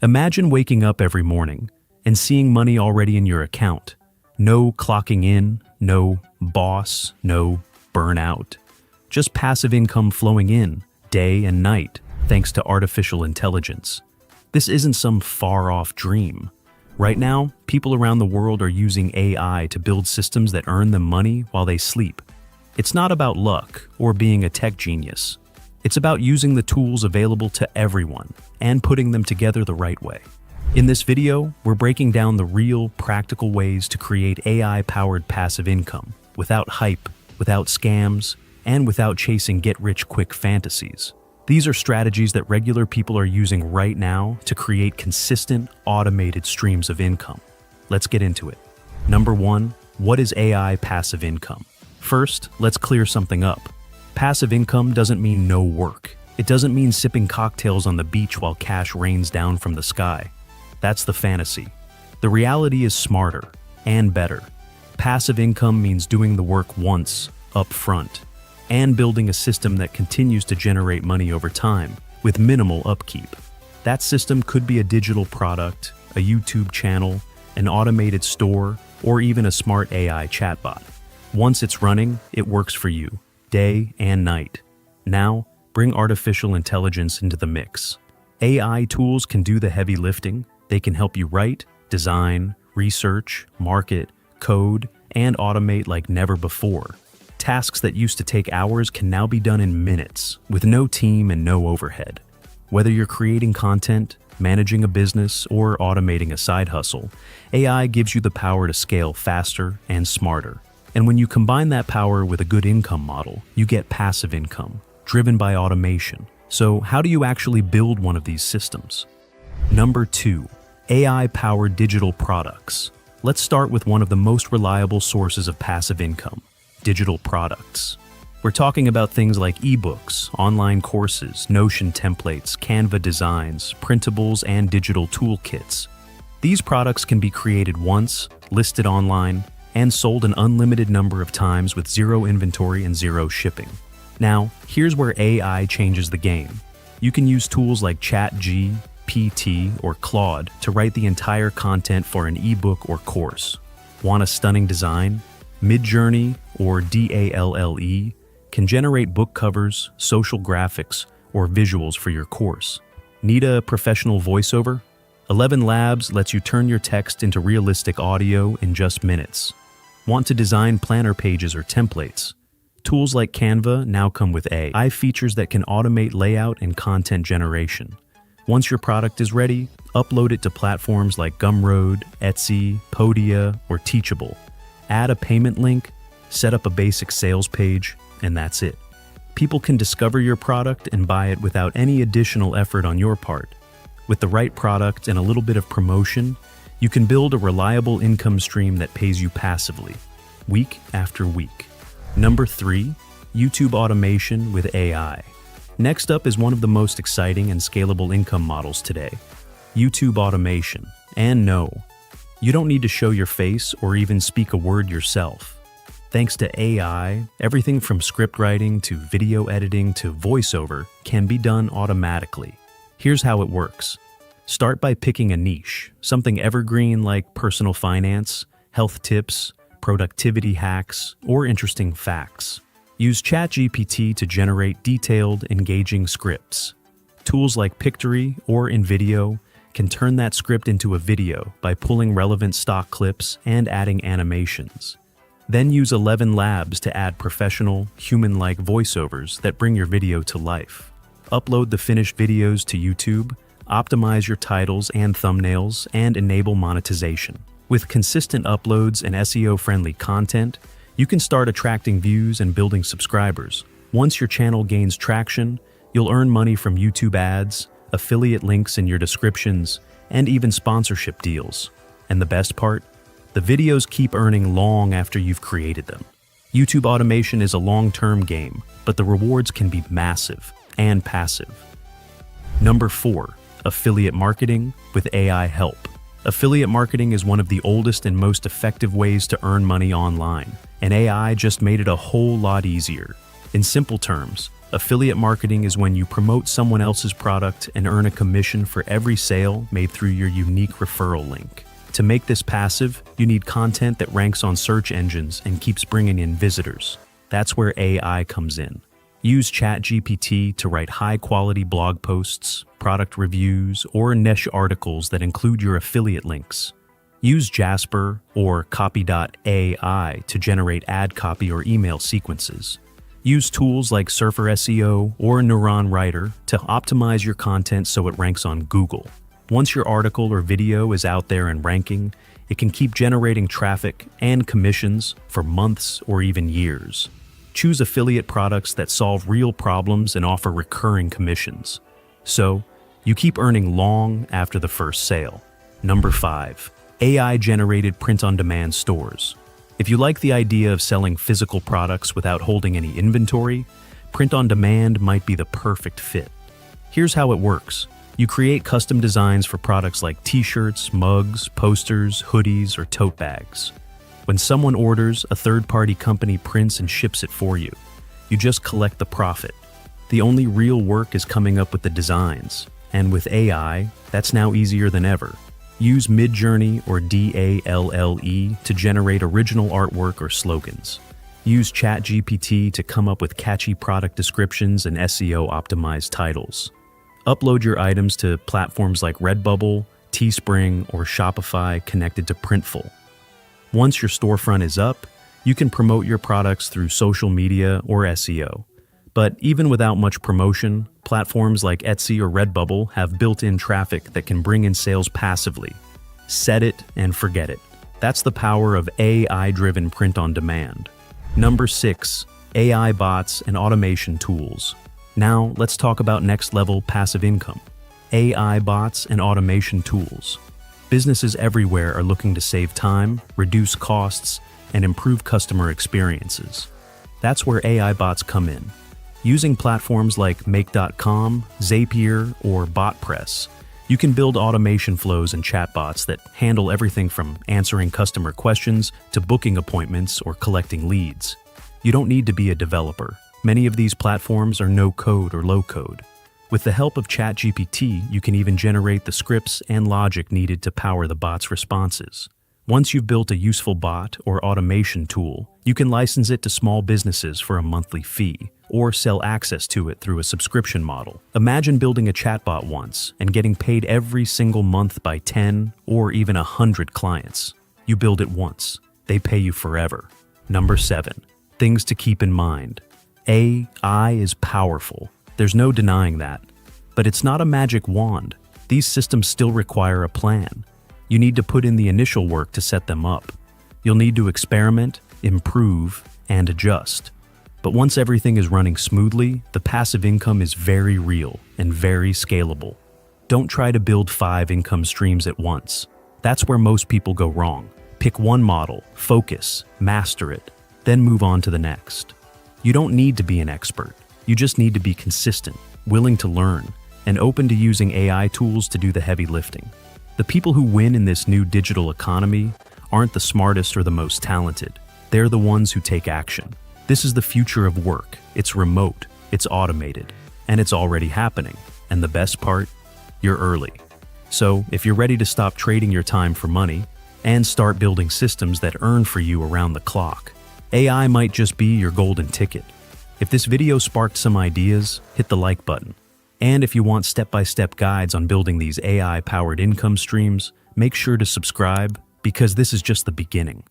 Imagine waking up every morning and seeing money already in your account. No clocking in, no boss, no burnout. Just passive income flowing in, day and night, thanks to artificial intelligence. This isn't some far-off dream. Right now, people around the world are using AI to build systems that earn them money while they sleep. It's not about luck or being a tech genius. It's about using the tools available to everyone and putting them together the right way. In this video, we're breaking down the real, practical ways to create AI-powered passive income without hype, without scams, and without chasing get-rich-quick fantasies. These are strategies that regular people are using right now to create consistent, automated streams of income. Let's get into it. Number 1, what is AI passive income? First, let's clear something up. Passive income doesn't mean no work. It doesn't mean sipping cocktails on the beach while cash rains down from the sky. That's the fantasy. The reality is smarter and better. Passive income means doing the work once, up front, and building a system that continues to generate money over time, with minimal upkeep. That system could be a digital product, a YouTube channel, an automated store, or even a smart AI chatbot. Once it's running, it works for you, day and night. Now, bring artificial intelligence into the mix. AI tools can do the heavy lifting. They can help you write, design, research, market, code, and automate like never before. Tasks that used to take hours can now be done in minutes, with no team and no overhead. Whether you're creating content, managing a business, or automating a side hustle, AI gives you the power to scale faster and smarter. And when you combine that power with a good income model, you get passive income, driven by automation. So how do you actually build one of these systems? Number 2, AI-powered digital products. Let's start with one of the most reliable sources of passive income, digital products. We're talking about things like ebooks, online courses, Notion templates, Canva designs, printables, and digital toolkits. These products can be created once, listed online, and sold an unlimited number of times with zero inventory and zero shipping. Now, here's where AI changes the game. You can use tools like ChatGPT or Claude to write the entire content for an ebook or course. Want a stunning design? Midjourney, or DALLE, can generate book covers, social graphics, or visuals for your course. Need a professional voiceover? 11 Labs lets you turn your text into realistic audio in just minutes. Want to design planner pages or templates? Tools like Canva now come with AI features that can automate layout and content generation. Once your product is ready, upload it to platforms like Gumroad, Etsy, Podia, or Teachable. Add a payment link, set up a basic sales page, and that's it. People can discover your product and buy it without any additional effort on your part. With the right product and a little bit of promotion, you can build a reliable income stream that pays you passively, week after week. Number 3, YouTube automation with AI. Next up is one of the most exciting and scalable income models today, YouTube automation. And no, you don't need to show your face or even speak a word yourself. Thanks to AI, everything from script writing to video editing to voiceover can be done automatically. Here's how it works. Start by picking a niche, something evergreen like personal finance, health tips, productivity hacks, or interesting facts. Use ChatGPT to generate detailed, engaging scripts. Tools like Pictory or InVideo can turn that script into a video by pulling relevant stock clips and adding animations. Then use 11 Labs to add professional, human-like voiceovers that bring your video to life. Upload the finished videos to YouTube, optimize your titles and thumbnails, and enable monetization. With consistent uploads and SEO-friendly content, you can start attracting views and building subscribers. Once your channel gains traction, you'll earn money from YouTube ads, affiliate links in your descriptions, and even sponsorship deals. And the best part? The videos keep earning long after you've created them. YouTube automation is a long-term game, but the rewards can be massive and passive. Number 4, affiliate marketing with AI help. Affiliate marketing is one of the oldest and most effective ways to earn money online, and AI just made it a whole lot easier. In simple terms, Affiliate marketing is when you promote someone else's product and earn a commission for every sale made through your unique referral link. To make this passive, you need content that ranks on search engines and keeps bringing in visitors. That's where AI comes in. Use ChatGPT to write high-quality blog posts, product reviews, or niche articles that include your affiliate links. Use Jasper or Copy.ai to generate ad copy or email sequences. Use tools like Surfer SEO or Neuron Writer to optimize your content so it ranks on Google. Once your article or video is out there and ranking, it can keep generating traffic and commissions for months or even years. Choose affiliate products that solve real problems and offer recurring commissions. So, you keep earning long after the first sale. Number 5. AI-generated print-on-demand stores. If you like the idea of selling physical products without holding any inventory, print-on-demand might be the perfect fit. Here's how it works. You create custom designs for products like t-shirts, mugs, posters, hoodies, or tote bags. When someone orders, a third-party company prints and ships it for you. You just collect the profit. The only real work is coming up with the designs. And with AI, that's now easier than ever. Use Midjourney or DALLE to generate original artwork or slogans. Use ChatGPT to come up with catchy product descriptions and SEO-optimized titles. Upload your items to platforms like Redbubble, Teespring, or Shopify connected to Printful. Once your storefront is up, you can promote your products through social media or SEO. But even without much promotion, platforms like Etsy or Redbubble have built-in traffic that can bring in sales passively. Set it and forget it. That's the power of AI-driven print-on-demand. Number 6. AI bots and automation tools. Now, let's talk about next-level passive income. AI bots and automation tools. Businesses everywhere are looking to save time, reduce costs, and improve customer experiences. That's where AI bots come in. Using platforms like Make.com, Zapier, or BotPress, you can build automation flows and chatbots that handle everything from answering customer questions to booking appointments or collecting leads. You don't need to be a developer. Many of these platforms are no-code or low-code. With the help of ChatGPT, you can even generate the scripts and logic needed to power the bot's responses. Once you've built a useful bot or automation tool, you can license it to small businesses for a monthly fee, or sell access to it through a subscription model. Imagine building a chatbot once and getting paid every single month by 10 or even 100 clients. You build it once, they pay you forever. Number 7. Things to keep in mind. AI is powerful. There's no denying that. But it's not a magic wand. These systems still require a plan. You need to put in the initial work to set them up. You'll need to experiment, improve, and adjust. But once everything is running smoothly, the passive income is very real and very scalable. Don't try to build 5 income streams at once. That's where most people go wrong. Pick one model, focus, master it, then move on to the next. You don't need to be an expert. You just need to be consistent, willing to learn, and open to using AI tools to do the heavy lifting. The people who win in this new digital economy aren't the smartest or the most talented. They're the ones who take action. This is the future of work. It's remote, it's automated, and it's already happening. And the best part? You're early. So, if you're ready to stop trading your time for money and start building systems that earn for you around the clock, AI might just be your golden ticket. If this video sparked some ideas, hit the like button. And if you want step-by-step guides on building these AI-powered income streams, make sure to subscribe because this is just the beginning.